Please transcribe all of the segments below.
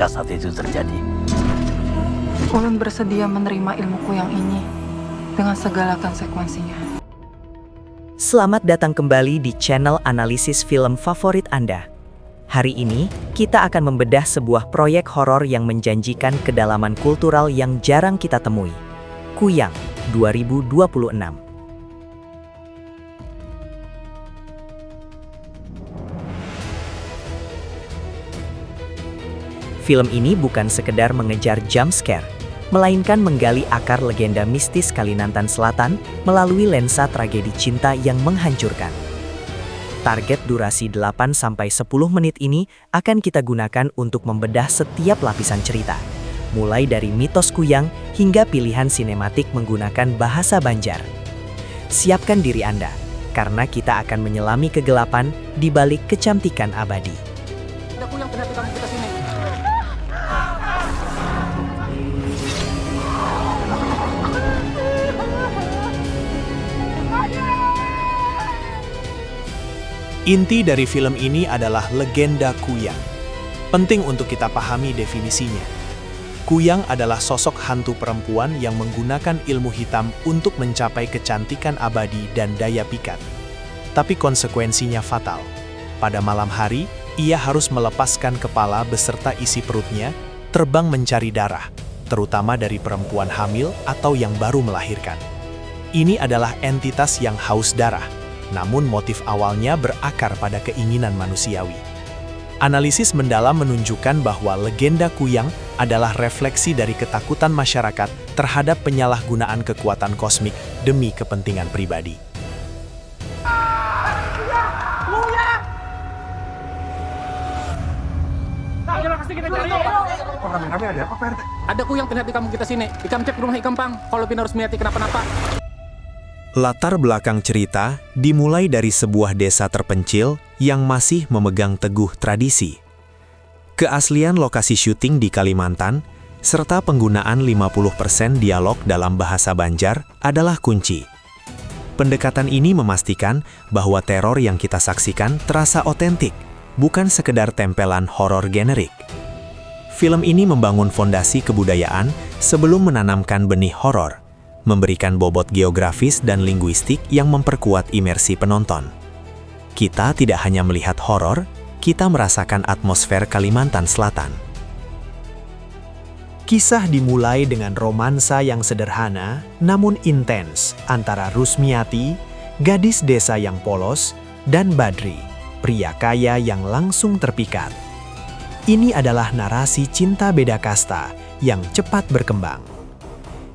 saat itu terjadi. Ulun bersedia menerima ilmuku yang ini dengan segala konsekuensinya. Selamat datang kembali di channel analisis film favorit Anda. Hari ini, kita akan membedah sebuah proyek horor yang menjanjikan kedalaman kultural yang jarang kita temui. Kuyang, 2026. Film ini bukan sekedar mengejar jump scare, melainkan menggali akar legenda mistis Kalimantan Selatan melalui lensa tragedi cinta yang menghancurkan. Target durasi 8-10 menit ini akan kita gunakan untuk membedah setiap lapisan cerita, mulai dari mitos Kuyang hingga pilihan sinematik menggunakan bahasa Banjar. Siapkan diri Anda, karena kita akan menyelami kegelapan di balik kecantikan abadi. Ada Kuyang ternyata kamu kita sini. Inti dari film ini adalah legenda Kuyang. Penting untuk kita pahami definisinya. Kuyang adalah sosok hantu perempuan yang menggunakan ilmu hitam untuk mencapai kecantikan abadi dan daya pikat. Tapi konsekuensinya fatal. Pada malam hari, ia harus melepaskan kepala beserta isi perutnya, terbang mencari darah, terutama dari perempuan hamil atau yang baru melahirkan. Ini adalah entitas yang haus darah. Namun motif awalnya berakar pada keinginan manusiawi. Analisis mendalam menunjukkan bahwa legenda Kuyang adalah refleksi dari ketakutan masyarakat terhadap penyalahgunaan kekuatan kosmik demi kepentingan pribadi. Ada Kuyang ternyata kamu kita sini. Ikam cek rumah ikam pang. Kalau pin harus melihat kenapa-napa. Latar belakang cerita dimulai dari sebuah desa terpencil yang masih memegang teguh tradisi. Keaslian lokasi syuting di Kalimantan, serta penggunaan 50% dialog dalam bahasa Banjar adalah kunci. Pendekatan ini memastikan bahwa teror yang kita saksikan terasa otentik, bukan sekedar tempelan horor generik. Film ini membangun fondasi kebudayaan sebelum menanamkan benih horor, memberikan bobot geografis dan linguistik yang memperkuat imersi penonton. Kita tidak hanya melihat horor, kita merasakan atmosfer Kalimantan Selatan. Kisah dimulai dengan romansa yang sederhana namun intens antara Rusmiati, gadis desa yang polos, dan Badri, pria kaya yang langsung terpikat. Ini adalah narasi cinta beda kasta yang cepat berkembang.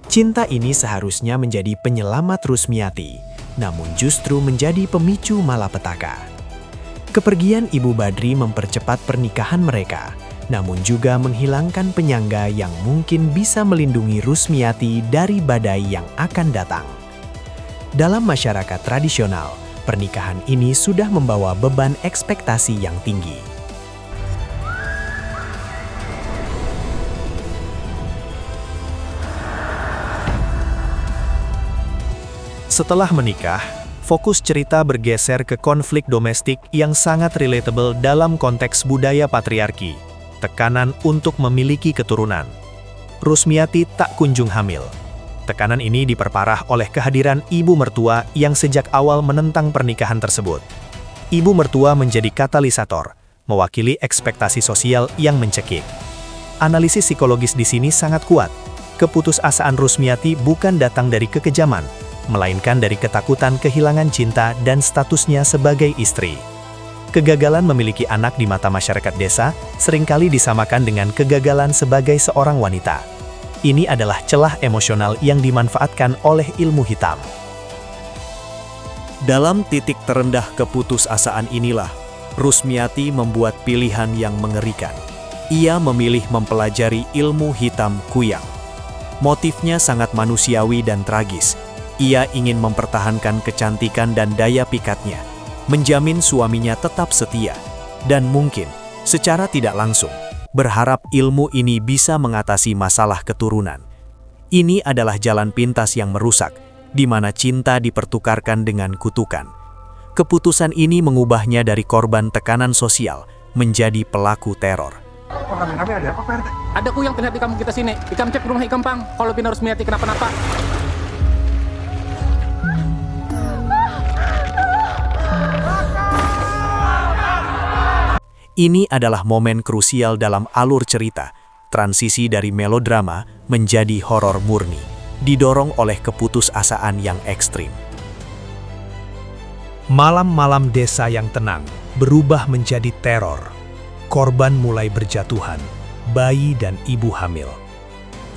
Cinta ini seharusnya menjadi penyelamat Rusmiati, namun justru menjadi pemicu malapetaka. Kepergian Ibu Badri mempercepat pernikahan mereka, namun juga menghilangkan penyangga yang mungkin bisa melindungi Rusmiati dari badai yang akan datang. Dalam masyarakat tradisional, pernikahan ini sudah membawa beban ekspektasi yang tinggi. Setelah menikah, fokus cerita bergeser ke konflik domestik yang sangat relatable dalam konteks budaya patriarki, tekanan untuk memiliki keturunan. Rusmiati tak kunjung hamil. Tekanan ini diperparah oleh kehadiran ibu mertua yang sejak awal menentang pernikahan tersebut. Ibu mertua menjadi katalisator, mewakili ekspektasi sosial yang mencekik. Analisis psikologis di sini sangat kuat. Keputusasaan Rusmiati bukan datang dari kekejaman, melainkan dari ketakutan kehilangan cinta dan statusnya sebagai istri. Kegagalan memiliki anak di mata masyarakat desa seringkali disamakan dengan kegagalan sebagai seorang wanita. Ini adalah celah emosional yang dimanfaatkan oleh ilmu hitam. Dalam titik terendah keputusasaan inilah, Rusmiati membuat pilihan yang mengerikan. Ia memilih mempelajari ilmu hitam Kuyang. Motifnya sangat manusiawi dan tragis. Ia ingin mempertahankan kecantikan dan daya pikatnya, menjamin suaminya tetap setia, dan mungkin, secara tidak langsung, berharap ilmu ini bisa mengatasi masalah keturunan. Ini adalah jalan pintas yang merusak, di mana cinta dipertukarkan dengan kutukan. Keputusan ini mengubahnya dari korban tekanan sosial menjadi pelaku teror. Oh, rame-rame ada apa, Pak RT? Ada kuyang pindah di kampung kita sini. Ikam cek ke rumah Ikam Pang. Kalau Pina Rusmiati kenapa-napa. Ini adalah momen krusial dalam alur cerita, transisi dari melodrama menjadi horor murni, didorong oleh keputusasaan yang ekstrim. Malam-malam desa yang tenang berubah menjadi teror. Korban mulai berjatuhan, bayi dan ibu hamil.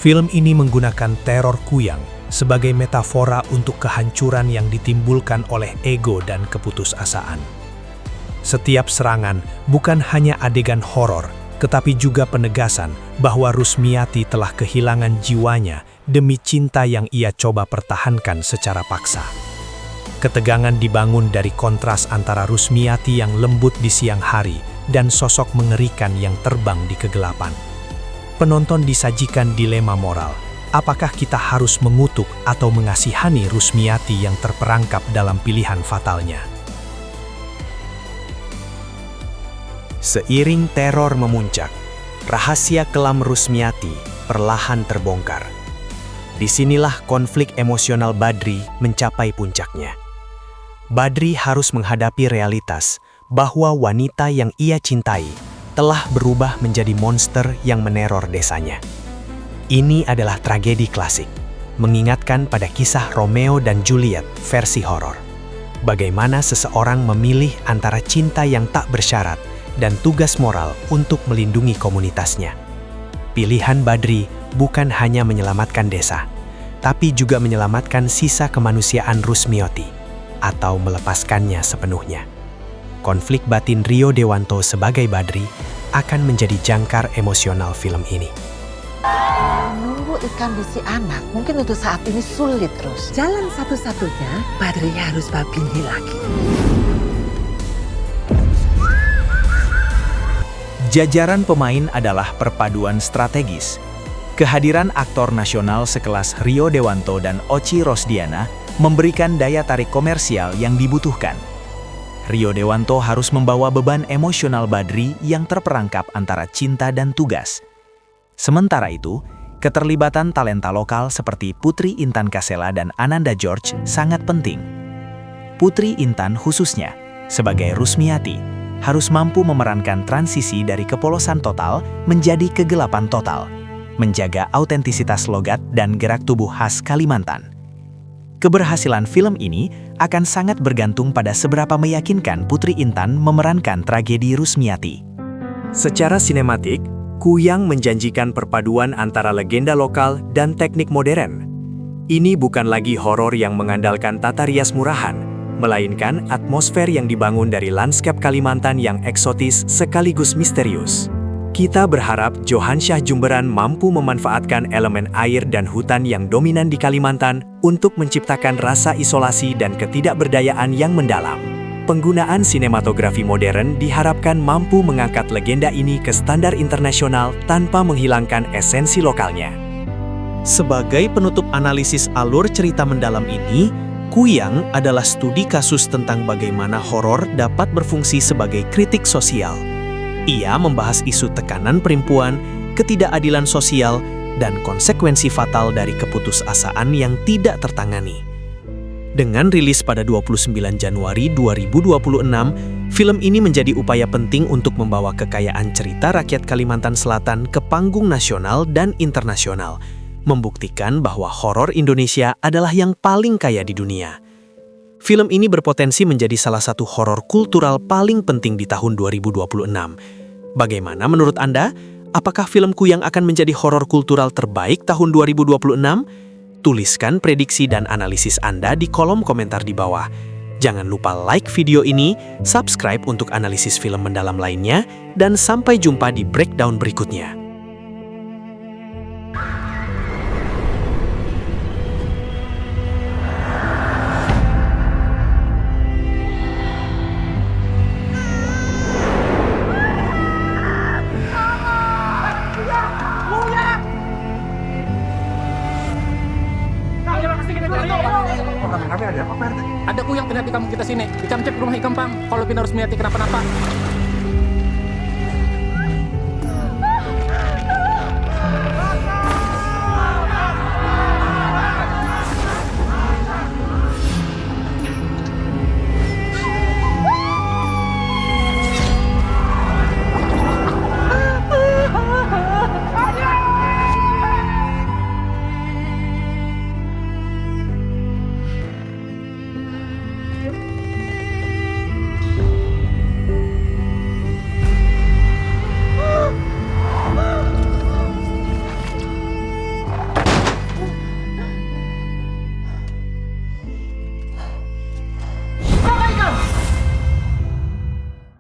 Film ini menggunakan teror kuyang sebagai metafora untuk kehancuran yang ditimbulkan oleh ego dan keputusasaan. Setiap serangan bukan hanya adegan horor, tetapi juga penegasan bahwa Rusmiati telah kehilangan jiwanya demi cinta yang ia coba pertahankan secara paksa. Ketegangan dibangun dari kontras antara Rusmiati yang lembut di siang hari dan sosok mengerikan yang terbang di kegelapan. Penonton disajikan dilema moral. Apakah kita harus mengutuk atau mengasihani Rusmiati yang terperangkap dalam pilihan fatalnya? Seiring teror memuncak, rahasia kelam Rusmiati perlahan terbongkar. Disinilah konflik emosional Badri mencapai puncaknya. Badri harus menghadapi realitas bahwa wanita yang ia cintai telah berubah menjadi monster yang meneror desanya. Ini adalah tragedi klasik, mengingatkan pada kisah Romeo dan Juliet versi horor. Bagaimana seseorang memilih antara cinta yang tak bersyarat dan tugas moral untuk melindungi komunitasnya. Pilihan Badri bukan hanya menyelamatkan desa, tapi juga menyelamatkan sisa kemanusiaan Rusmiati, atau melepaskannya sepenuhnya. Konflik batin Rio Dewanto sebagai Badri akan menjadi jangkar emosional film ini. Menunggu ikan bisi anak mungkin untuk saat ini sulit terus. Jalan satu-satunya, Badri harus babini lagi. Jajaran pemain adalah perpaduan strategis. Kehadiran aktor nasional sekelas Rio Dewanto dan Oci Rosdiana memberikan daya tarik komersial yang dibutuhkan. Rio Dewanto harus membawa beban emosional Badri yang terperangkap antara cinta dan tugas. Sementara itu, keterlibatan talenta lokal seperti Putri Intan Kasela dan Ananda George sangat penting. Putri Intan khususnya, sebagai Rusmiati, harus mampu memerankan transisi dari kepolosan total menjadi kegelapan total, menjaga autentisitas logat dan gerak tubuh khas Kalimantan. Keberhasilan film ini akan sangat bergantung pada seberapa meyakinkan Putri Intan memerankan tragedi Rusmiati. Secara sinematik, Kuyang menjanjikan perpaduan antara legenda lokal dan teknik modern. Ini bukan lagi horor yang mengandalkan tata rias murahan, melainkan atmosfer yang dibangun dari lanskap Kalimantan yang eksotis sekaligus misterius. Kita berharap Johansyah Jumberan mampu memanfaatkan elemen air dan hutan yang dominan di Kalimantan untuk menciptakan rasa isolasi dan ketidakberdayaan yang mendalam. Penggunaan sinematografi modern diharapkan mampu mengangkat legenda ini ke standar internasional tanpa menghilangkan esensi lokalnya. Sebagai penutup analisis alur cerita mendalam ini, Kuyang adalah studi kasus tentang bagaimana horor dapat berfungsi sebagai kritik sosial. Ia membahas isu tekanan perempuan, ketidakadilan sosial, dan konsekuensi fatal dari keputusasaan yang tidak tertangani. Dengan rilis pada 29 Januari 2026, film ini menjadi upaya penting untuk membawa kekayaan cerita rakyat Kalimantan Selatan ke panggung nasional dan internasional, membuktikan bahwa horor Indonesia adalah yang paling kaya di dunia. Film ini berpotensi menjadi salah satu horor kultural paling penting di tahun 2026. Bagaimana menurut Anda? Apakah film Kuyang akan menjadi horor kultural terbaik tahun 2026? Tuliskan prediksi dan analisis Anda di kolom komentar di bawah. Jangan lupa like video ini, subscribe untuk analisis film mendalam lainnya, dan sampai jumpa di breakdown berikutnya. Rame-rame ada apa, Pak RT? Ada kuyang pindah di kampung kita sini. Ikam cek ke rumah Ikam Pang. Kalau Pina Rusmiati kenapa-napa.